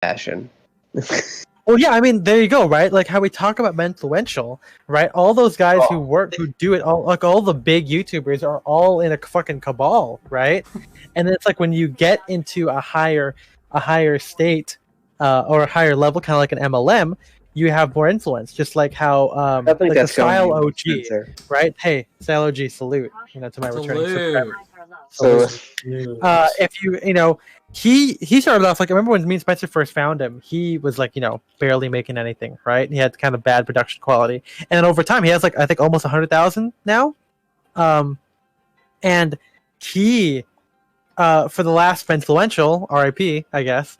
fashion. Well, yeah, I mean, there you go, right? Like how we talk about Menfluential, right? All those guys who do it, all the big YouTubers are all in a fucking cabal, right? And then it's like when you get into a higher state or a higher level, kind of like an MLM, you have more influence. Just like how I think like that's the Style going OG, right? Hey, Style OG, salute, to my returning subscribers. So If he started off like I remember when me and Spencer first found him, he was like barely making anything, right? He had kind of bad production quality, and then over time he has like I think almost 100,000 now, and he for the last Influential RIP I guess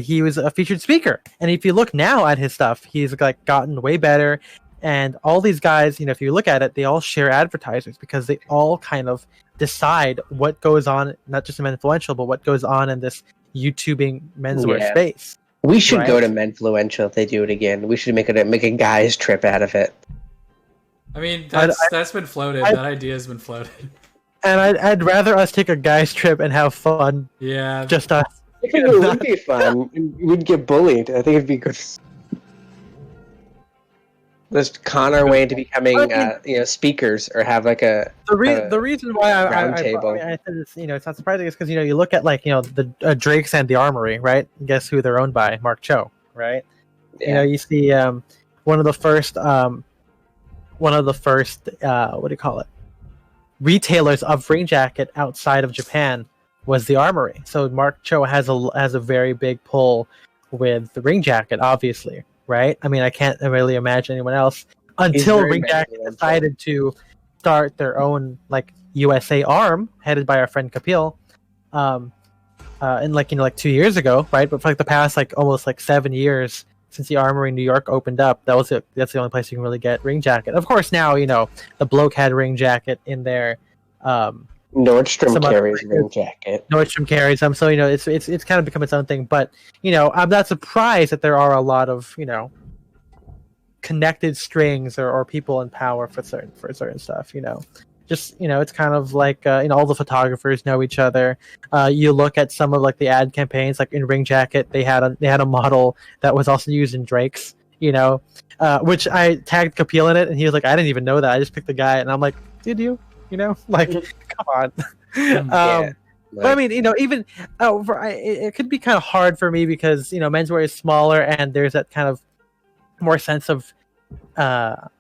he was a featured speaker, and if you look now at his stuff, he's like gotten way better. And all these guys, if you look at it, they all share advertisers because they all kind of decide what goes on, not just in Influential, but what goes on in this YouTubing menswear space. We should go to Menfluential if they do it again. We should make a guys trip out of it. I mean, that's been floated. That idea has been floated. And I'd rather us take a guys trip and have fun. Yeah, just us. I think it would be fun. We'd get bullied. I think it'd be good. Let's con our way into becoming, speakers, or have like a. The reason why I said it's, it's not surprising is because you look at like the Drakes and the Armory, right? Guess who they're owned by? Mark Cho, right? Yeah. You see one of the first what do you call it? Retailers of rain jacket outside of Japan was the Armory. So Mark Cho has a very big pull with the rain jacket, obviously. Right? I mean, I can't really imagine anyone else until Ring Jacket decided to start their own like USA arm, headed by our friend Kapil, in like 2 years ago, right? But for like the past almost 7 years since the Armory in New York opened up, that's the only place you can really get Ring Jacket. Of course, now the Bloke had Ring Jacket in there. Nordstrom carries Ring Jacket. Nordstrom carries them, so it's kind of become its own thing. But I'm not surprised that there are a lot of connected strings or people in power for certain stuff. Just it's kind of like all the photographers know each other. You look at some of like the ad campaigns, like in Ring Jacket, they had a model that was also used in Drake's. Which I tagged Kapil in it, and he was like, I didn't even know that. I just picked the guy, and I'm like, did you? Come on. But I mean, even it could be kind of hard for me because menswear is smaller, and there's that kind of more sense of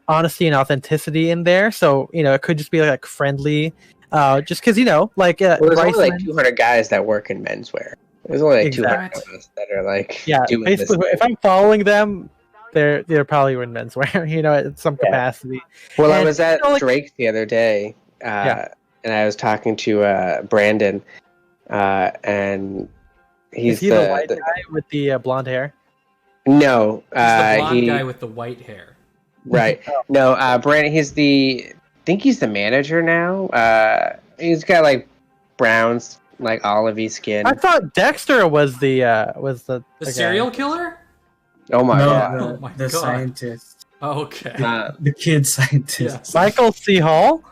honesty and authenticity in there. So it could just be like friendly, just because there's only like 200 guys that work in menswear. There's only like 200 of us that are like doing basically. this. If I'm following them, they're probably in menswear, at some capacity. Well, I was at Drake's the other day. And I was talking to Brandon, and he's the white guy with the blonde hair. No, he's the blonde guy with the white hair. Right. No, Brandon. I think he's the manager now. He's got like browns, like olivey skin. I thought Dexter was the serial killer. Oh my god! Oh my god! Scientist. Okay. The kid scientist. Michael C. Hall.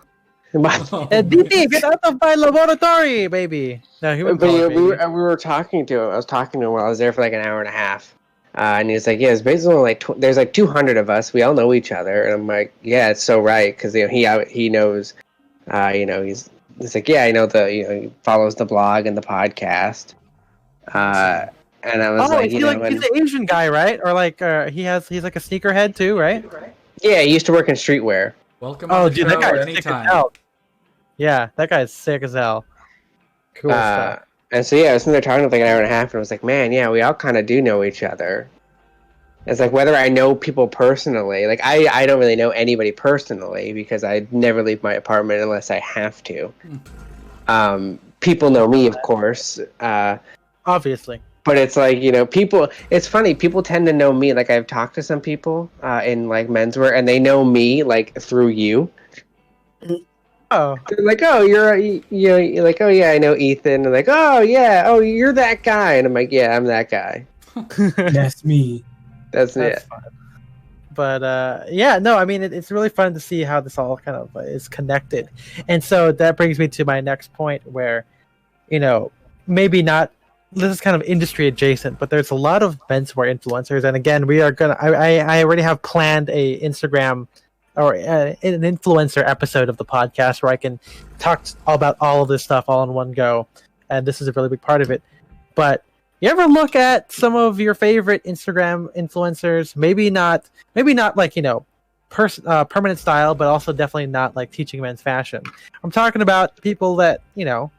DD, get out of my laboratory, baby. No, he we were talking to him. I was talking to him while I was there for like an hour and a half, and he was like, "Yeah, it's basically like there's like 200 of us. We all know each other." And I'm like, "Yeah, it's so right because he knows, he's like, yeah, I know he follows the blog and the podcast." And I was like, he's the Asian guy, right? Or like he's like a sneakerhead too, right? Yeah, he used to work in streetwear. Welcome. Dude, that guy's sick as hell. Yeah, that guy's sick as hell. Cool stuff. And so I was in there talking for like an hour and a half, and I was like, man, yeah, we all kind of do know each other. It's like whether I know people personally, like I don't really know anybody personally because I never leave my apartment unless I have to. People know me, of course. Obviously. But it's like, people, it's funny, people tend to know me. Like I've talked to some people in like menswear, and they know me like through you. Oh. They're like, oh, you're like, oh yeah, I know Ethan. And like, oh yeah, oh, you're that guy. And I'm like, yeah, I'm that guy. That's me. That's it. Fun. But I mean, it's really fun to see how this all kind of is connected. And so that brings me to my next point where, maybe not this is kind of industry adjacent, but there's a lot of menswear influencers, and again, we are gonna. I already have planned a Instagram or an influencer episode of the podcast where I can talk all about all of this stuff all in one go, and this is a really big part of it. But you ever look at some of your favorite Instagram influencers? Maybe not like permanent style, but also definitely not like teaching men's fashion. I'm talking about people that I'm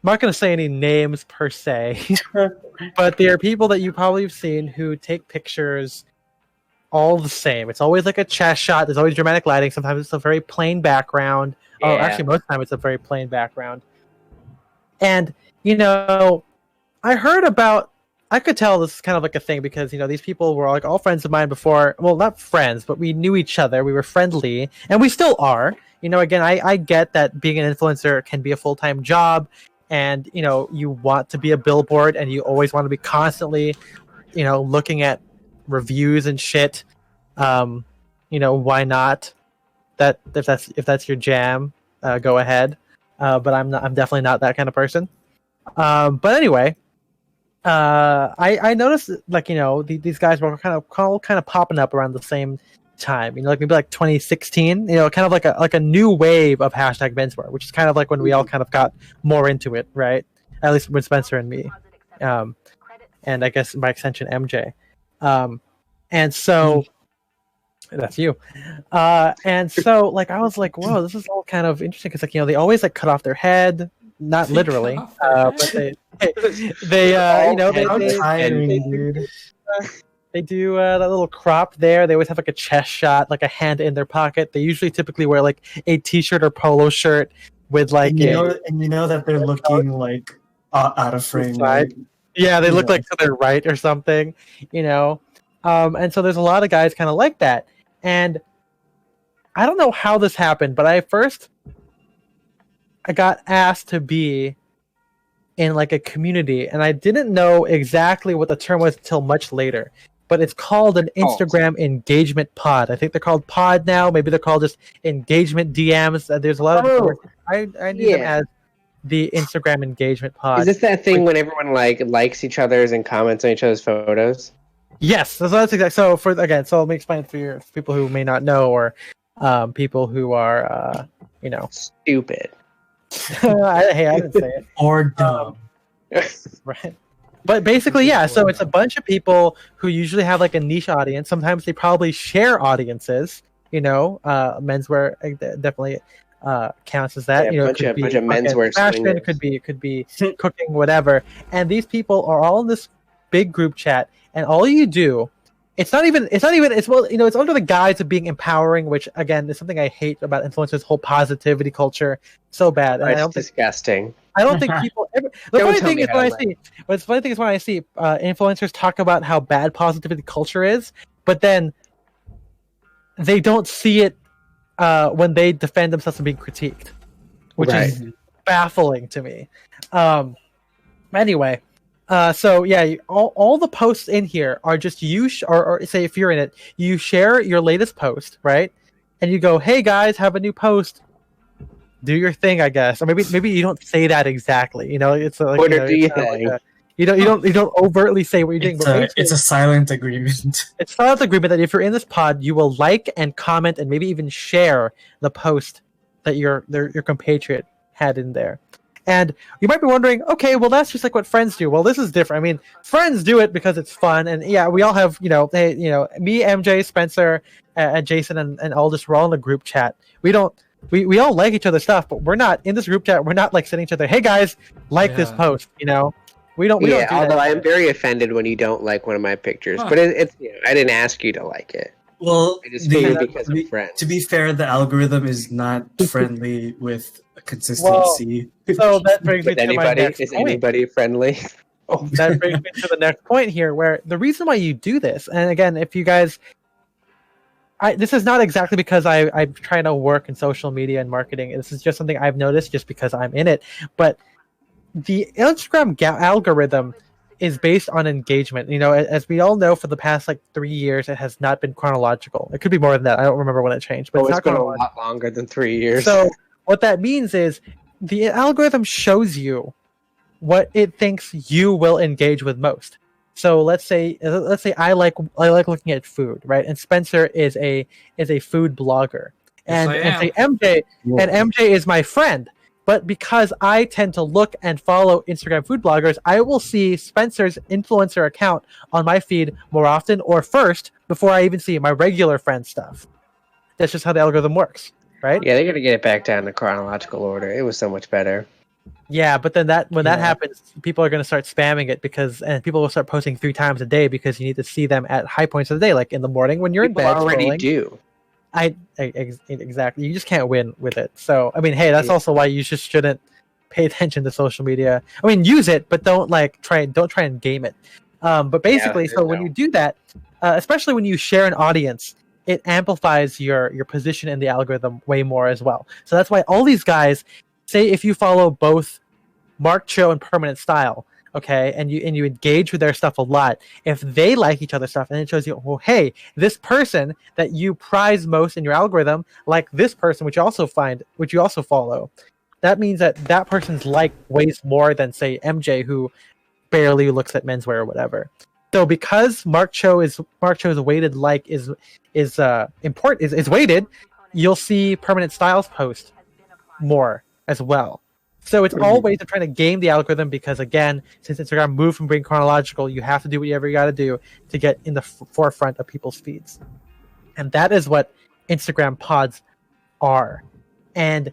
not going to say any names per se, but there are people that you probably have seen who take pictures all the same. It's always like a chest shot. There's always dramatic lighting. Sometimes it's a very plain background. Yeah. Oh, actually, most of the time it's a very plain background. And, I heard about, I could tell this is kind of like a thing because, these people were like all friends of mine before. Well, not friends, but we knew each other. We were friendly, and we still are. Again, I get that being an influencer can be a full-time job. And you want to be a billboard, and you always want to be constantly, looking at reviews and shit. Why not? That if that's your jam, go ahead. But I'm definitely not that kind of person. But anyway, I noticed these guys were kind of popping up around the same time, maybe like 2016, kind of like a new wave of hashtag menswear, which is kind of like when we all kind of got more into it, right? At least with Spencer and me, and I guess by extension MJ, and so that's you, and so I was like, whoa, this is all kind of interesting because they always cut off their head, not literally, but they They do that little crop there. They always have a chest shot, a hand in their pocket. They usually typically wear a t-shirt or polo shirt with that they're looking out of frame. Right? Yeah, they look to their right or something, And so there's a lot of guys kind of like that. And I don't know how this happened, but I got asked to be in a community, and I didn't know exactly what the term was until much later. But it's called an Instagram engagement pod. I think they're called pod now. Maybe they're called just engagement DMs. There's a lot of I knew them as the Instagram engagement pod. Is this that thing when everyone likes each other's and comments on each other's photos? Yes, that's exactly. So so let me explain it for people who may not know, or people who are stupid. Hey, I didn't say it. Or dumb. Right. But basically, yeah, so it's a bunch of people who usually have a niche audience. Sometimes they probably share audiences, menswear definitely counts as that. Yeah, bunch of menswear fashion, it could be cooking, whatever. And these people are all in this big group chat, and all you do, it's under the guise of being empowering, which again is something I hate about influencers' whole positivity culture so bad. And it's disgusting. I don't think people ever. The funny thing is when I see influencers talk about how bad positivity culture is, but then they don't see it when they defend themselves from being critiqued, which is baffling to me. Anyway, so yeah, all the posts in here are just you, or say if you're in it, you share your latest post, right? And you go, "Hey guys, have a new post. Do your thing, I guess." Or maybe you don't say that exactly. It's like what do you think? You don't overtly say what you're doing. It's a silent agreement. It's a silent agreement that if you're in this pod, you will like and comment and maybe even share the post that your compatriot had in there. And you might be wondering, okay, well that's just what friends do. Well, this is different. I mean, friends do it because it's fun, and yeah, we all have me, MJ, Spencer, and Jason, and all this. We're all in the group chat. We all like each other's stuff, but we're not in this group chat. We're not sending each other, "Hey guys, this post." We don't. We don't do although that. I am very offended when you don't like one of my pictures, but it's I didn't ask you to like it. Well, I just because of friends. To be fair, the algorithm is not friendly with consistency. So that brings me to my next point. Is anybody friendly? That brings me to the next point here, where the reason why you do this, and again, if you guys, this is not exactly because I'm trying to work in social media and marketing. This is just something I've noticed just because I'm in it. But the Instagram algorithm is based on engagement. As we all know, for the past 3 years, it has not been chronological. It could be more than that. I don't remember when it changed, but it's been a lot longer than 3 years. So what that means is the algorithm shows you what it thinks you will engage with most. So let's say I like looking at food, right? And Spencer is a food blogger, Yes, and I and say am. MJ is my friend. But because I tend to look and follow Instagram food bloggers, I will see Spencer's influencer account on my feed more often or first before I even see my regular friend stuff. That's just how the algorithm works, right? Yeah, they got to get it back down to chronological order. It was so much better. Yeah, but then when that Yeah. happens, people are going to start spamming it and people will start posting 3 times a day because you need to see them at high points of the day, like in the morning when you're People in bed already scrolling. do. Exactly. You just can't win with it. So I mean, hey, that's also why you just shouldn't pay attention to social media. I mean, use it, but don't try and game it. But basically, so when you do that, especially when you share an audience, it amplifies your position in the algorithm way more as well. So that's why all these guys say if you follow both Mark Cho and Permanent Style, okay, and you engage with their stuff a lot, if they like each other's stuff, and it shows you, well, hey, this person that you prize most in your algorithm, like this person, which you also follow, that means that person's like weighs more than say MJ, who barely looks at menswear or whatever. So because Mark Cho's weighted like is weighted, you'll see Permanent Styles post more as well. So it's all ways of trying to game the algorithm because, again, since Instagram moved from being chronological, you have to do whatever you got to do to get in the forefront of people's feeds. And that is what Instagram pods are. And,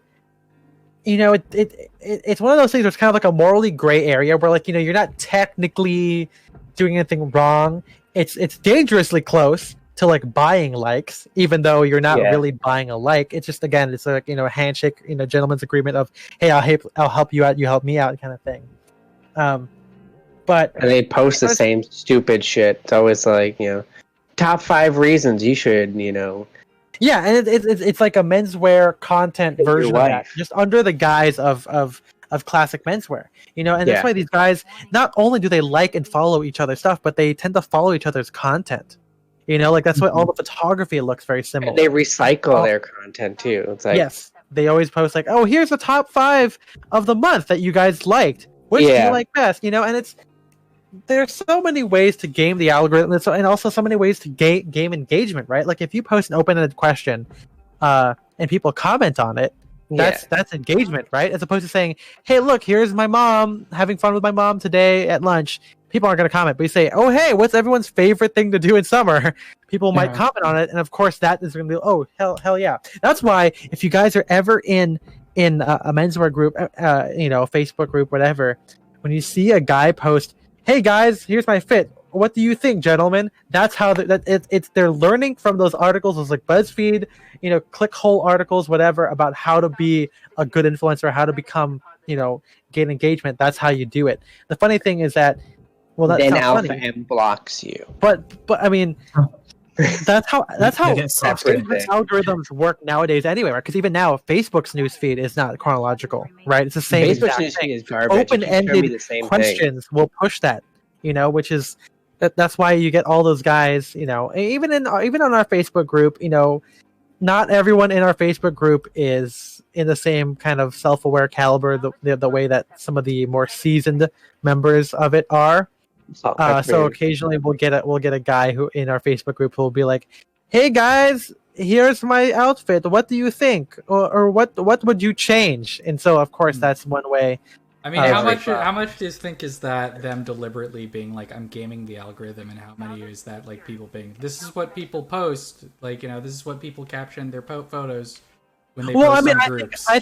you know, it's one of those things where it's kind of like a morally gray area where, like, you know, you're not technically doing anything wrong. It's dangerously close to like buying likes, even though you're not really buying a like. It's just, again, it's like, you know, a handshake, you know, gentleman's agreement of, hey, I'll help you out, you help me out, kind of thing. But and they post the same stupid shit. It's always like, you know, top 5 reasons you should, you know. Yeah, and it's like a menswear content version of that, just under the guise of classic menswear, you know. And that's why these guys, not only do they like and follow each other's stuff, but they tend to follow each other's content. You know, like that's why all the photography looks very similar. And they recycle their content too. It's like, yes, they always post like, "Oh, here's the top 5 of the month that you guys liked. Which do you like best?" You know, and there's so many ways to game the algorithm, and also so many ways to game engagement, right? Like if you post an open-ended question, and people comment on it, that's engagement, right? As opposed to saying, "Hey, look, here's my mom having fun with my mom today at lunch." People aren't going to comment, but you say, "Oh, hey, what's everyone's favorite thing to do in summer?" People might comment on it, and of course, that is going to be, "Oh, hell yeah!" That's why if you guys are ever in a menswear group, you know, Facebook group, whatever, when you see a guy post, "Hey guys, here's my fit. What do you think, gentlemen?" That's how they're learning from those articles, those like BuzzFeed, you know, ClickHole articles, whatever, about how to be a good influencer, how to become, you know, gain engagement. That's how you do it. The funny thing is that, well, that's then not Alpha funny, M blocks you. but I mean, that's how Everything. algorithms work nowadays anyway, right? Because even now, Facebook's newsfeed is not chronological, right? It's the same. Facebook's newsfeed is garbage. Open-ended questions will push that, you know, which is that's why you get all those guys, you know, even on our Facebook group, you know, not everyone in our Facebook group is in the same kind of self-aware caliber the way that some of the more seasoned members of it are. So occasionally we'll get a guy who in our Facebook group who will be like, "Hey guys, here's my outfit. What do you think? Or what would you change?" And so of course that's one way. I mean, how much do you think is that them deliberately being like, "I'm gaming the algorithm," and how many is that like people being, "This is what people post," like, you know, "This is what people caption their photos when they post on groups." I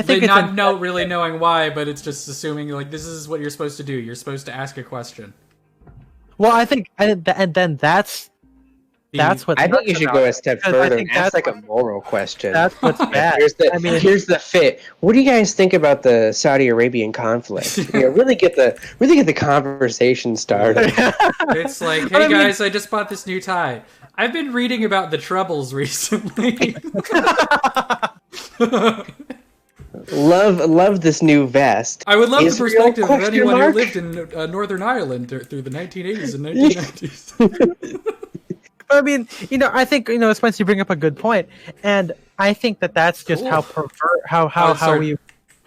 think it's not really knowing why, but it's just assuming like this is what you're supposed to do. You're supposed to ask a question. Well, I think, and then that's what I think you should go a step further and ask like a moral question. That's what's bad. Here's the fit. What do you guys think about the Saudi Arabian conflict? You know, really get the conversation started. It's like, "Hey guys, I just bought this new tie. I've been reading about the Troubles recently. Love this new vest. I would love the perspective of anyone who lived in Northern Ireland through the 1980s and 1990s. I mean, you know, I think, you know, Spence, you bring up a good point, and I think that's just how we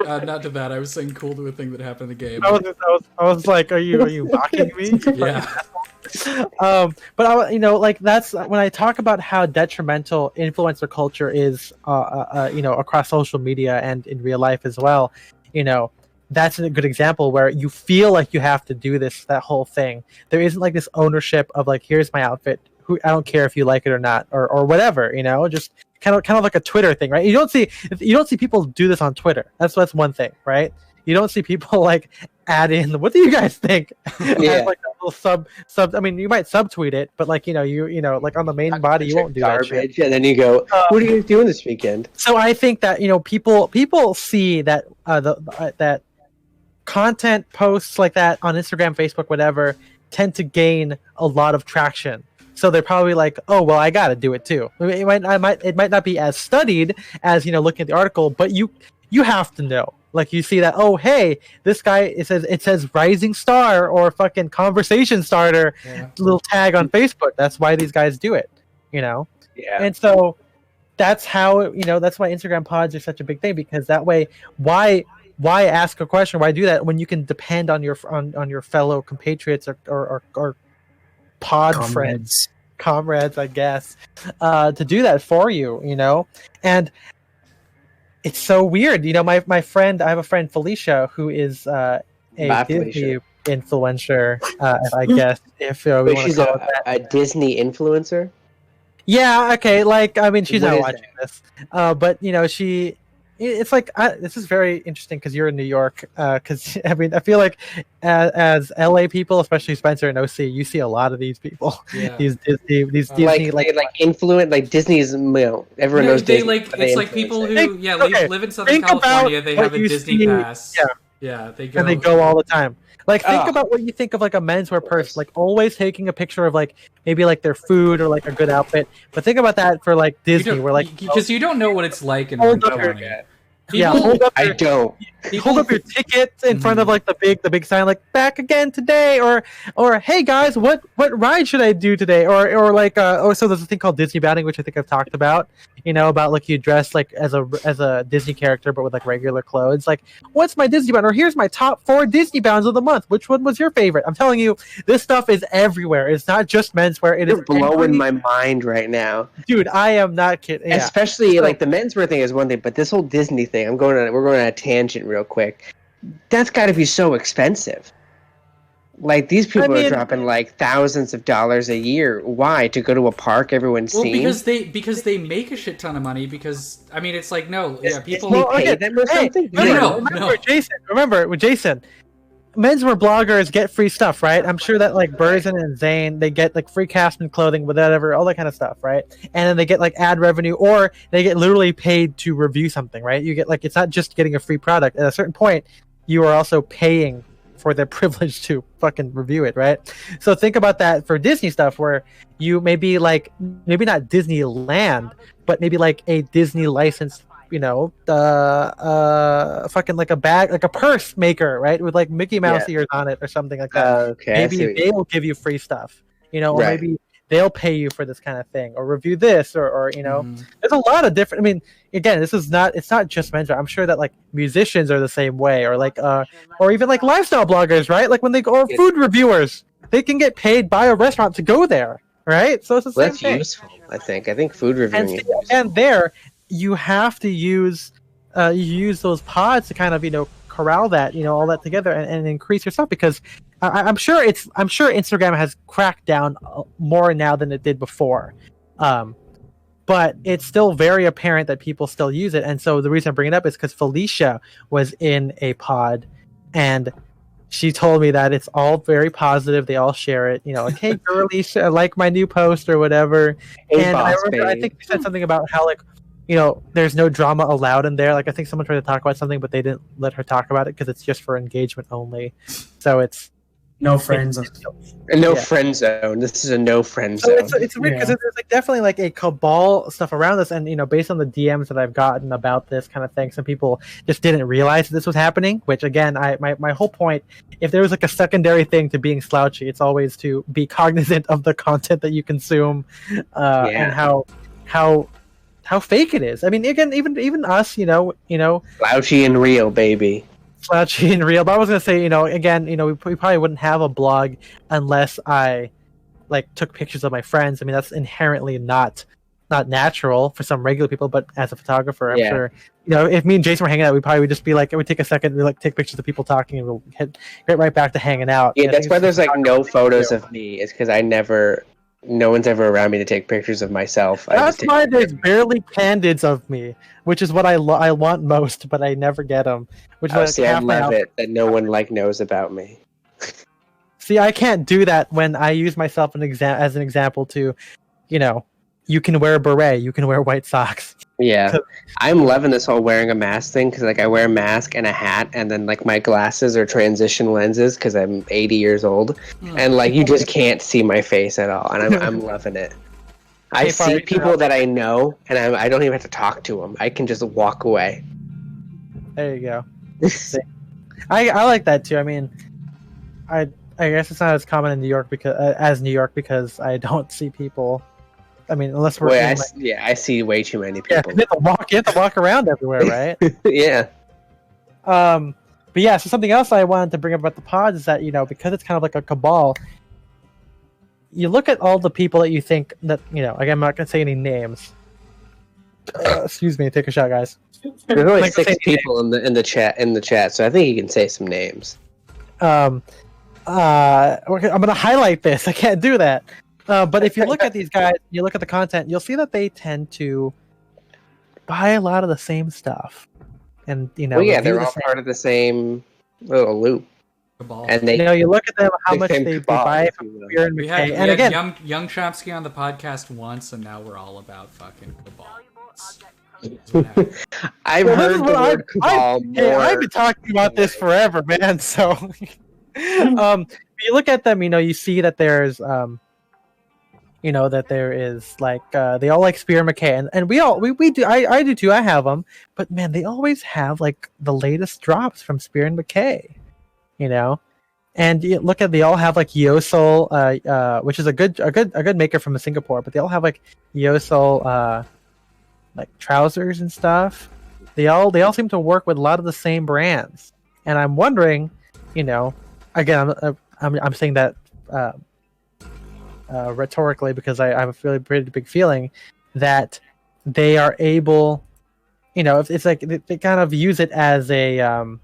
Not to that. I was saying cool to a thing that happened in the game. I was like, are you mocking me? Yeah. But like that's when I talk about how detrimental influencer culture is, across social media and in real life as well. That's a good example where you feel like you have to do that whole thing. There isn't like this ownership of like, here's my outfit. I don't care if you like it or not, or whatever. Just kind of like a Twitter thing, right? You don't see people do this on Twitter. That's one thing, right? You don't see people like add in, what do you guys think? Yeah. Like a little sub. I mean, you might subtweet it, but like like on the main body, you won't do garbage, that shit. and then you go, "What are you doing this weekend?" So I think that people see that that content posts like that on Instagram, Facebook, whatever, tend to gain a lot of traction. So they're probably like, oh well, I got to do it too. It might not be as studied as looking at the article, but you have to know. Like you see that, oh hey, this guy it says rising star or fucking conversation starter, little tag on Facebook. That's why these guys do it, Yeah. And so that's how that's why Instagram pods are such a big thing, because that way, why ask a question? Why do that when you can depend on your fellow compatriots or pod comrades, I guess, to do that for you, and it's so weird. My friend, I have a friend, Felicia, who is a Disney influencer, I guess, if we want to call it that. A Disney influencer? Yeah, okay, like, I mean, she's not watching this, but, it's like, this is very interesting because you're in New York, because, I mean, I feel like as LA people, especially Spencer and OC, you see a lot of these people, these Disney, like influence, like Disney's, everyone knows Disney. It's like people who, live in Southern California, they have a Disney pass. Yeah, they go. And they go all the time. Like, think about what you think of like a menswear person, like always taking a picture of like maybe like their food or like a good outfit. But think about that for like Disney, where like because you don't know what it's like in Orange County. Hold up your tickets in front of like the big sign, like back again today, or hey guys, what ride should I do today, or like so there's a thing called Disney bounding, which I think I've talked about, about like you dress like as a Disney character but with like regular clothes, like what's my Disney bound, or here's my top 4 Disney bounds of the month, which one was your favorite? I'm telling you, this stuff is everywhere. It's not just menswear. It is blowing my mind right now, dude. I am not kidding. Especially like the menswear thing is one thing, but this whole Disney thing, we're going on a tangent real quick. That's got to be so expensive. Like, these people are dropping like thousands of dollars a year. Why? To go to a park everyone's seen? Because they make a shit ton of money. Because I mean, it's like people pay them or something. Remember with Jason, menswear bloggers get free stuff, right? I'm sure that like Burzin and Zane, they get like free Castman clothing, whatever, all that kind of stuff, right? And then they get like ad revenue, or they get literally paid to review something, right? You get like, it's not just getting a free product. At a certain point, you are also paying for their privilege to fucking review it, right? So think about that for Disney stuff, where you maybe not Disneyland, but maybe like a Disney licensed, fucking like a bag, like a purse maker, right? With like Mickey Mouse ears on it or something like that. Okay. Maybe they will give you free stuff, or maybe they'll pay you for this kind of thing, or review this, or there's a lot of different. I mean, again, it's not just menswear. I'm sure that like musicians are the same way, or like or even like lifestyle bloggers, right? Like when they go, or food reviewers, they can get paid by a restaurant to go there, right? So it's the same thing. That's useful. I think food reviewing is useful. And there you have to use those pods to kind of corral that, all that together and increase your stuff, because I'm sure Instagram has cracked down more now than it did before, but it's still very apparent that people still use it. And so the reason I bring it up is because Felicia was in a pod, and she told me that it's all very positive. They all share it, like, hey girlie, I like my new post or whatever. Hey, and I think she said something about how like, there's no drama allowed in there. Like, I think someone tried to talk about something, but they didn't let her talk about it because it's just for engagement only. So it's no friend zone. Friend zone. This is a no friend zone. So it's weird because there's like definitely like a cabal stuff around this, and based on the DMs that I've gotten about this kind of thing, some people just didn't realize this was happening. Which again, my whole point, if there was like a secondary thing to being slouchy, it's always to be cognizant of the content that you consume, and how how fake it is. I mean, again, even us, Slouchy and real, baby. slouchy and real. But I was gonna say, again, we probably wouldn't have a blog unless I like took pictures of my friends. I mean, that's inherently not natural for some regular people, but as a photographer, I'm sure, if me and Jason were hanging out, we probably would just be like, it would take a second, we like take pictures of people talking, and we'll get right back to hanging out. Yeah, that's why there's like no photos of me. It's because no one's ever around me to take pictures of myself. That's why there's barely candids of me, which is what I want most, but I never get them. Which is I love it that no one knows about me. See, I can't do that when I use myself as an example to, you can wear a beret, you can wear white socks. Yeah, I'm loving this whole wearing a mask thing because like I wear a mask and a hat, and then like my glasses are transition lenses because I'm 80 years old, and like you just can't see my face at all, and I'm loving it. I see people that I know, and I don't even have to talk to them. I can just walk away. There you go. I like that too. I mean, I guess it's not as common in New York because I don't see people. I mean, unless we're I see way too many people. You have to walk around everywhere, right? Yeah. But yeah, so something else I wanted to bring up about the pod is that because it's kind of like a cabal. You look at all the people that you think that again, I'm not gonna say any names. Excuse me, take a shot, guys. There's only 6 people in the chat, so I think you can say some names. Okay, I'm gonna highlight this. I can't do that. But if you look at these guys, you look at the content, you'll see that they tend to buy a lot of the same stuff, and they're all part of the same little loop. Cabal. And they, you look at them, how much they buy from Beer and we McKay. had again, young Chomsky on the podcast once, and now we're all about fucking Cabal. I've heard the word cabal more. I've been talking about this forever, man. So, you look at them, you see that there's, that there is like they all like Spear and McKay, and we do. I do too. I have them, but man, they always have like the latest drops from Spear and McKay, And you look at they all have like Yosol, which is a good maker from Singapore, but they all have like Yosol. Like trousers and stuff, they all seem to work with a lot of the same brands, and I'm wondering, again, I'm saying that rhetorically because I have a pretty big feeling that they are able, it's like they kind of use it as a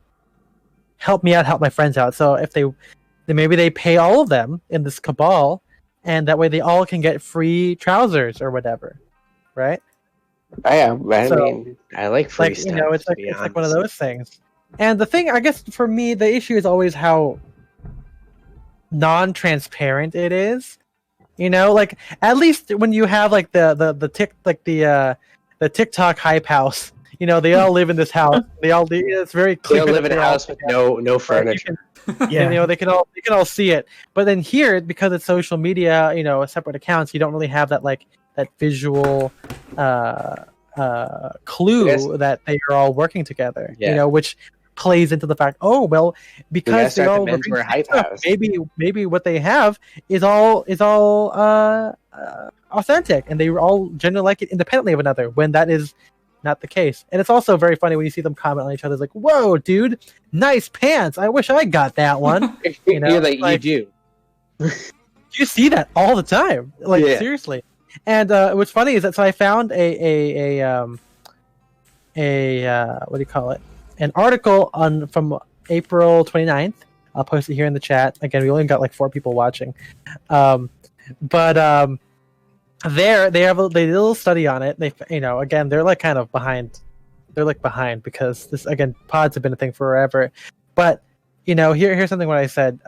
help me out, help my friends out. So if they maybe they pay all of them in this cabal, and that way they all can get free trousers or whatever, right? I mean, I like free stuff. It's like one of those things. And the thing, I guess, for me, the issue is always how non-transparent it is. Like at least when you have like the TikTok hype house, they all live in this house. It's very clear. They all live in a house with no furniture. They can all see it. But then here, because it's social media, separate accounts, you don't really have that that visual clue that they are all working together, which plays into the fact, because they all Menswear hype house. Maybe what they have is all authentic, and they all generally like it independently of another, when that is not the case. And it's also very funny when you see them comment on each other, like, "Whoa, dude, nice pants! I wish I got that one." You do. You see that all the time, seriously. And what's funny is that I found a what do you call it? An article from April 29th. I'll post it here in the chat. Again, we only got like 4 people watching, but they did a little study on it. They again they're like kind of behind. They're like behind because this again pods have been a thing forever. But here's something what I said.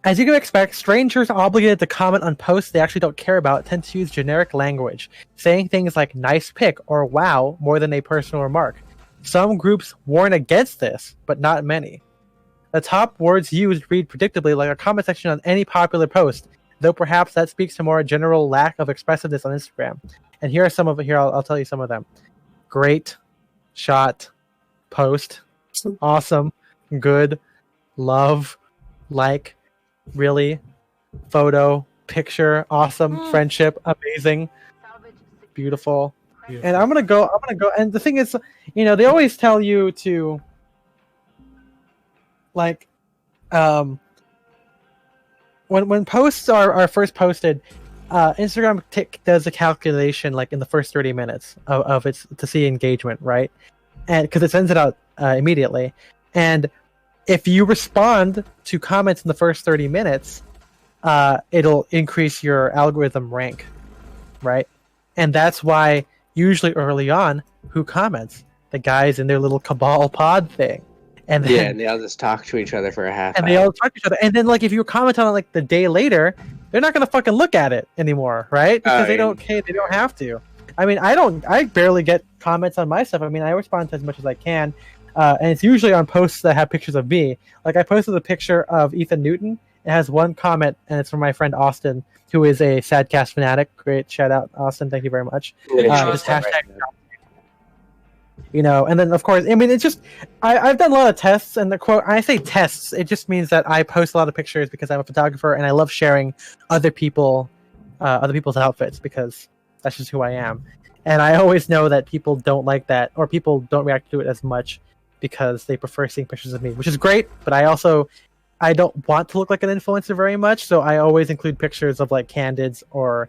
As you can expect, strangers obligated to comment on posts they actually don't care about tend to use generic language, saying things like "nice pic" or "wow" more than a personal remark. Some groups warn against this, but not many. The top words used read predictably like a comment section on any popular post, though perhaps that speaks to more general lack of expressiveness on Instagram. And here are some of it. Here, I'll tell you some of them. Great, shot, post, awesome, good, love, like, really, photo, picture, awesome, friendship, amazing, look beautiful. And I'm gonna go. And the thing is, they always tell you to, like, when posts are first posted, Instagram does a calculation like in the first 30 minutes of its to see engagement, right? And because it sends it out immediately, and if you respond to comments in the first 30 minutes, it'll increase your algorithm rank, right? And that's why usually early on, who comments? The guys in their little cabal pod thing. And then, and they all just talk to each other for a half and hour. they all talk to each other. And then, like, if you comment on it like the day later, they're not gonna fucking look at it anymore, right? Because they don't have to. I mean, I barely get comments on my stuff. I mean, I respond to as much as I can, and it's usually on posts that have pictures of me. Like, I posted a picture of Ethan Newton. It has one comment, and it's from my friend Austin, who is a Sadcast fanatic. Great shout out, Austin. Thank you very much. Just hashtag. And then of course, I mean, it's just I've done a lot of tests, and the quote I say tests, it just means that I post a lot of pictures because I'm a photographer and I love sharing other people's outfits because that's just who I am. And I always know that people don't like that, or people don't react to it as much because they prefer seeing pictures of me, which is great. But I don't want to look like an influencer very much, so I always include pictures of like candids or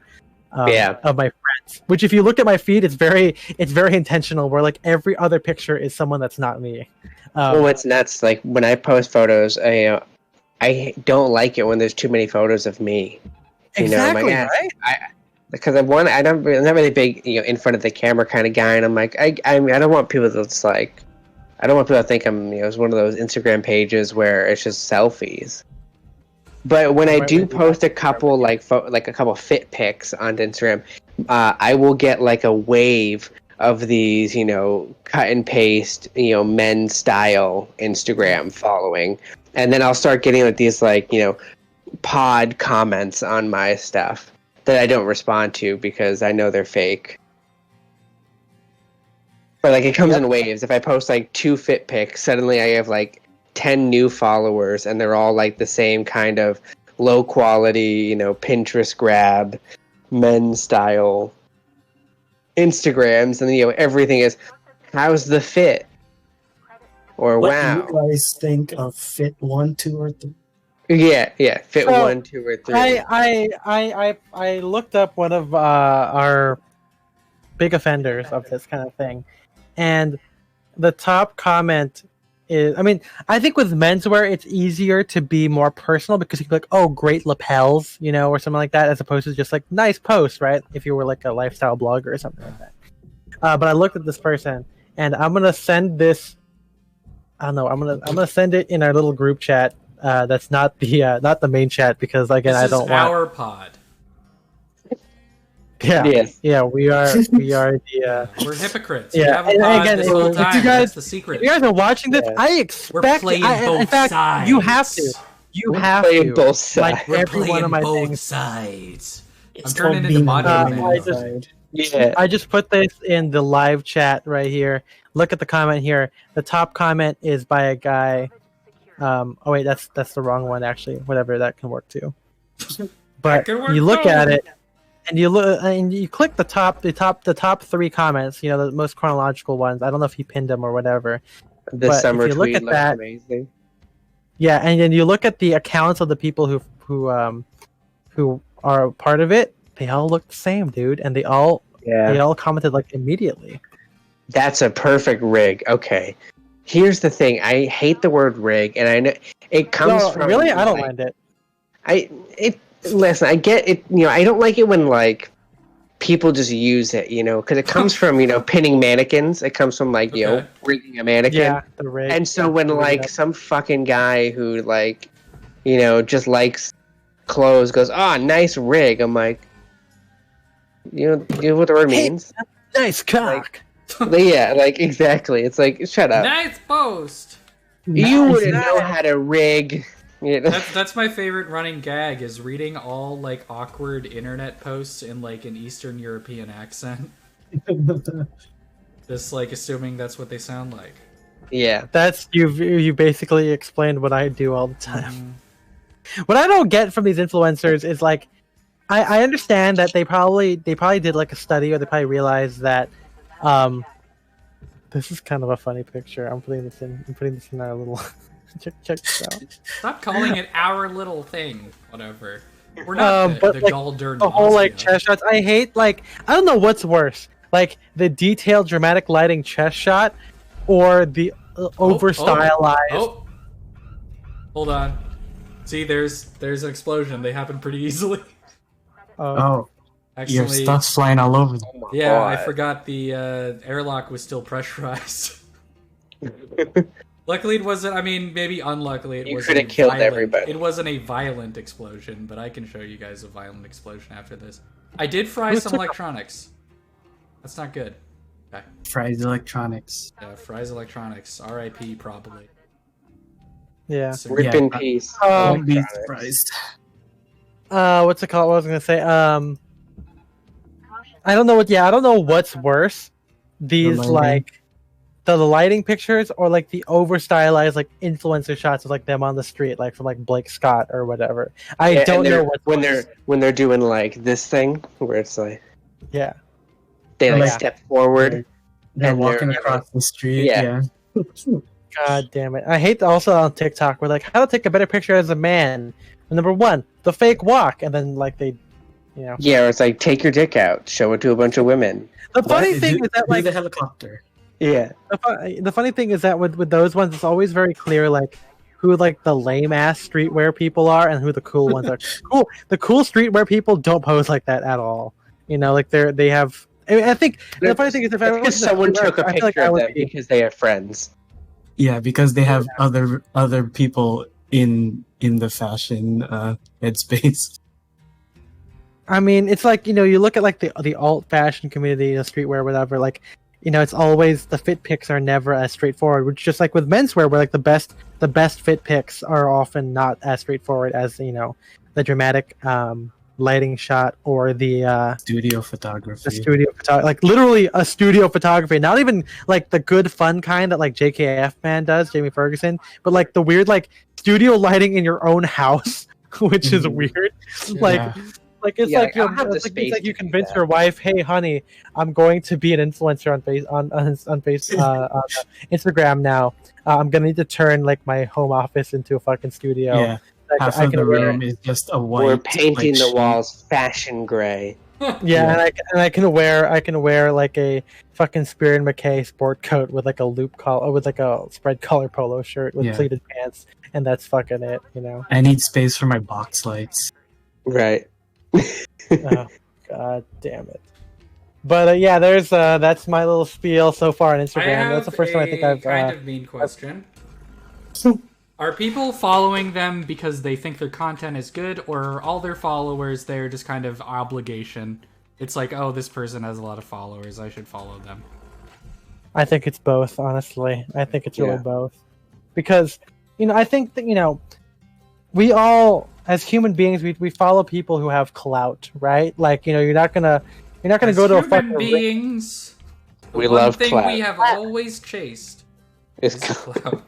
of my friends. Which, if you look at my feed, it's very intentional. Where like every other picture is someone that's not me. Well, it's nuts. Like when I post photos, I don't like it when there's too many photos of me. Exactly, right? Because I'm not really big, in front of the camera kind of guy, and I'm like, I don't want people to like. I don't want people to think I'm, it's one of those Instagram pages where it's just selfies. But when I do post a couple like a couple fit pics on Instagram, I will get like a wave of these, cut and paste, men's style Instagram following, and then I'll start getting like these like pod comments on my stuff that I don't respond to because I know they're fake. But like it comes in waves. If I post like 2 fit pics, suddenly I have like 10 new followers, and they're all like the same kind of low quality, Pinterest grab, men's style Instagrams, and everything is, how's the fit? Or what wow. What do you guys think of fit 1, 2, or 3? Yeah, fit So, 1, 2, or 3. I looked up one of our big offenders of this kind of thing, and the top comment is, I mean, I think with menswear it's easier to be more personal because you can be like, oh, great lapels, or something like that, as opposed to just like nice post, right? If you were like a lifestyle blogger or something like that. But I looked at this person, and I'm gonna send this. I don't know. I'm gonna send it in our little group chat. That's not the main chat because again, this I don't is want our pod. Yeah, yes. Yeah, we are the. We're hypocrites. Yeah, We have a pod again, this whole time. That's the if secret. you guys are watching this, I We're expect. playing in both fact, sides. you have to. You have playing to. both sides. Like We're every playing one of my both things. sides. I'm It's turning called into being modern on the man. I winning just- side. Yeah. I just put this in the live chat right here. Look at the comment here. The top comment is by a guy. Oh wait, that's the wrong one actually. Whatever, that can work too. But can work you look too. at it, and you click the top 3 comments. The most chronological ones. I don't know if he pinned them or whatever. The but summer if you look tweet at looks that- amazing. Yeah, and then you look at the accounts of the people who are part of it. They all look the same, dude, and they all commented like immediately. That's a perfect rig. Okay. Here's the thing. I hate the word rig, and I know it comes from. Really, I don't mind it. Listen, I get it. I don't like it when like people just use it. Because it comes from pinning mannequins. It comes from like Okay. rigging a mannequin. Yeah, the rig. And so when like some fucking guy who like just likes clothes goes, nice rig. I'm like, you know what the word means? Nice cock. Yeah, like exactly. It's like, shut up. Nice post. You wouldn't know how to rig. That's my favorite running gag is reading all like awkward internet posts in like an Eastern European accent. Just like assuming that's what they sound like. Yeah. That's you basically explained what I do all the time. What I don't get from these influencers is like, I understand that they probably did like a study, or they probably realized that this is kind of a funny picture. I'm putting this in our little check this out. Stop calling it our little thing. Whatever. We're not but the like, Galdern the whole like Bosnia. chest shots. I hate I don't know what's worse, like the detailed dramatic lighting chest shot, or the over stylized. Oh. Hold on. See, there's an explosion. They happen pretty easily. Oh, Actually, your stuff's flying all over. yeah, God. I forgot the airlock was still pressurized. Luckily, it wasn't. I mean, maybe unluckily, it You wasn't. could have killed violent. everybody. It wasn't a violent explosion, but I can show you guys a violent explosion after this. I did fry some electronics. That's not good. Okay. Fries Electronics. Yeah, Fry's Electronics. R.I.P. Probably. Yeah. So, Rip in peace. Don't be Electronics. surprised. What's it called? What was I gonna say? I don't know what. Yeah, I don't know what's worse. These lighting. like the lighting pictures, or like the over stylized like influencer shots of like them on the street, like from like Blake Scott or whatever. I Yeah, don't and know what's when worse. they're doing like this thing where it's like Yeah. they like Yeah. step forward. They're And walking they're- across the street. Yeah. Yeah. God damn it! I hate also on TikTok, we're like, how to take a better picture as a man. And number one, the fake walk, and then like they, you know. Yeah, or it's like take your dick out, show it to a bunch of women. The funny What? thing Do- is that do like the helicopter. Yeah. the funny thing is that with those ones, it's always very clear like who like the lame ass streetwear people are and who the cool ones are. Cool, the cool streetwear people don't pose like that at all. You know, like they have. I mean, I think the funny thing is if I It's because was someone took a I feel like picture I of would them be. because they have friends. Yeah, because they have other people in the fashion headspace. I mean, it's like, you know, you look at like the alt fashion community, the streetwear, whatever. Like, you know, it's always the fit pics are never as straightforward. Which just like with menswear, where like the best fit pics are often not as straightforward as, you know, the dramatic lighting shot or the Studio photography. studio photography, like literally a studio photography. Not even like the good fun kind that like JKF man does, Jamie Ferguson, but like the weird like studio lighting in your own house, which is Mhm. weird. Yeah. Like it's Yeah, like, like, I don't have the it's like, space it's like to you do convince that. your wife, "Hey, honey, I'm going to be an influencer on Instagram now. I'm gonna need to turn like my home office into a fucking studio. Yeah, Like, half I of can the wear, room is just a white. We're painting white the sheet. walls fashion gray. yeah, and I can wear like a fucking Spear and McKay sport coat with like a loop collar, with like a spread collar polo shirt with Yeah. pleated pants, and that's fucking it, you know." I need space for my box lights. Right. Oh, God damn it. But yeah, there's that's my little spiel so far on I Instagram. have That's the first time I think I've kind of mean question. Are people following them because they think their content is good, or are all their followers there just kind of obligation? It's like, oh, this person has a lot of followers, I should follow them. I think it's both, honestly. I think it's really Yeah. both. Because, you know, I think that, you know, we all as human beings we follow people who have clout, right? Like, you know, you're not gonna As go to a human fucking beings, the We one love thing clout. we have always chased It's is clout.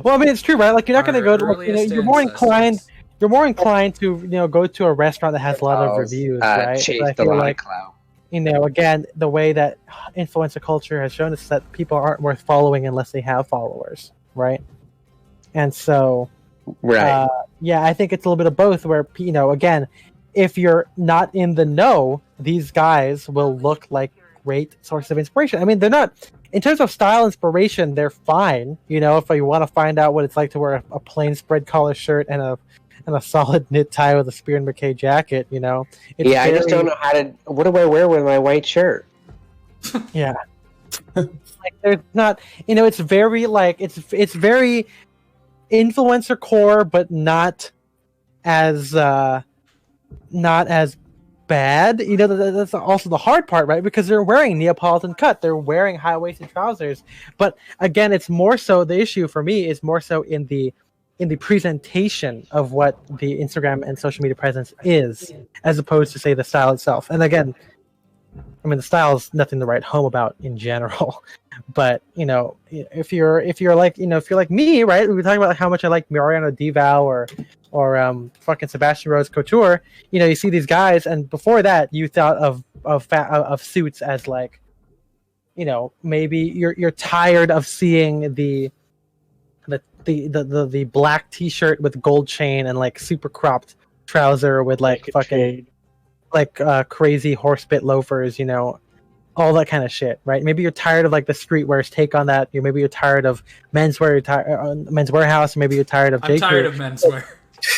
Well, I mean, it's true, right? Like, you're not gonna Our go to, you know, earliest you're more inclined ancestors. to, you know, go to a restaurant that has a lot of reviews, right? Chase But I the feel lot like, of clout. you know, again, the way that influencer culture has shown us that people aren't worth following unless they have followers, right? And so, Right. yeah, I think it's a little bit of both. Where, you know, again, if you're not in the know, these guys will look like great source of inspiration. I mean, they're not in terms of style inspiration. They're fine. You know, if you want to find out what it's like to wear a plain spread collar shirt and a solid knit tie with a Spear and McKay jacket, you know, it's Yeah, I just very- don't know how to. What do I wear with my white shirt? Yeah. Like, there's not, you know, it's very like it's very influencer core, but not as bad. You know, that's also the hard part, right? Because they're wearing Neapolitan cut, they're wearing high-waisted trousers. But again, it's more so, the issue for me is more so in the presentation of what the Instagram and social media presence is, as opposed to, say, the style itself. And again, I mean, the style is nothing to write home about in general, but you know, if you're like if you're like me, right? We were talking about how much I like Mariano Dival or fucking Sebastian Rose Couture. You know, you see these guys, and before that, you thought of suits as like, you know, maybe you're tired of seeing the black T-shirt with gold chain and like super cropped trouser with like fucking like crazy horsebit loafers, you know, all that kind of shit, right? Maybe you're tired of like the streetwear's take on that. Maybe you're tired of menswear, Men's Warehouse. Maybe you're tired of. I'm tired of menswear.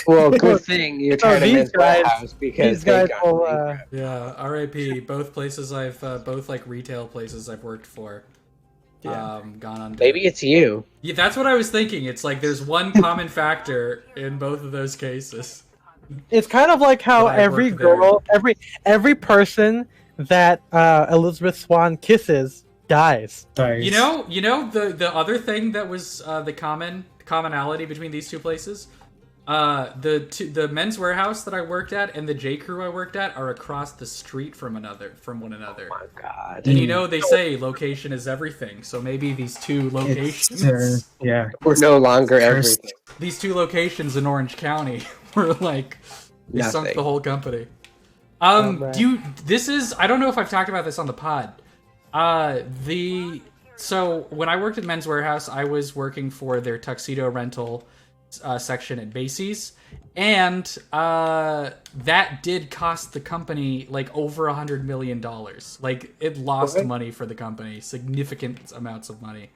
Well, good thing you're tired of Men's Warehouse because these guys they will, yeah, R.I.P. Both places both like retail places I've worked for. Gone under. Maybe it's you. Yeah, that's what I was thinking. It's like there's one common factor in both of those cases. It's kind of like how every girl, every person that Elizabeth Swann kisses dies. You know the other thing that was the commonality between these two places. The Men's Warehouse that I worked at and the J Crew I worked at are across the street from one another. Oh my god! And you know they say location is everything, so maybe these two locations, we're no longer everything. These two locations in Orange County were like they sunk the whole company. This is I don't know if I've talked about this on the pod. So when I worked at Men's Warehouse, I was working for their tuxedo rental section at Macy's, and that did cost the company like over $100 million. Like it lost money for the company, significant amounts of money.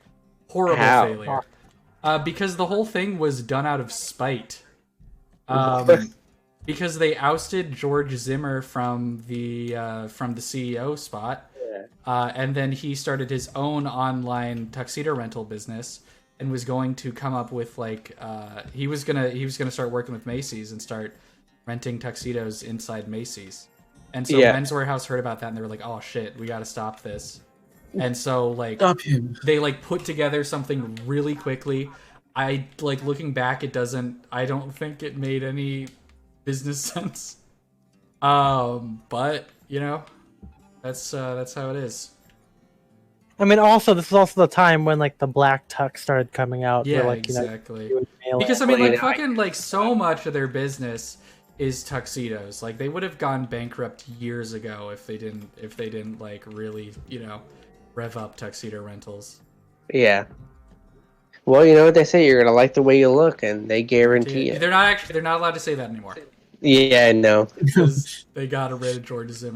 Horrible failure. Because the whole thing was done out of spite. Because they ousted George Zimmer from the CEO spot, and then he started his own online tuxedo rental business, and was going to come up with like he was gonna start working with Macy's and start renting tuxedos inside Macy's. And so Men's Warehouse heard about that and they were like, "Oh shit, we got to stop this." And so like they like put together something really quickly. I like looking back, I don't think it made any business sense. But you know, that's how it is. I mean, also this is also the time when like the black tux started coming out. Yeah, where, like, exactly. You know, because I mean, like fucking like so much of their business is tuxedos. Like they would have gone bankrupt years ago if they didn't like really, you know, rev up tuxedo rentals. Yeah. Well, you know what they say, you're gonna like the way you look, and they guarantee it. They're not allowed to say that anymore. Yeah, no. Because they got rid of George Zimmer.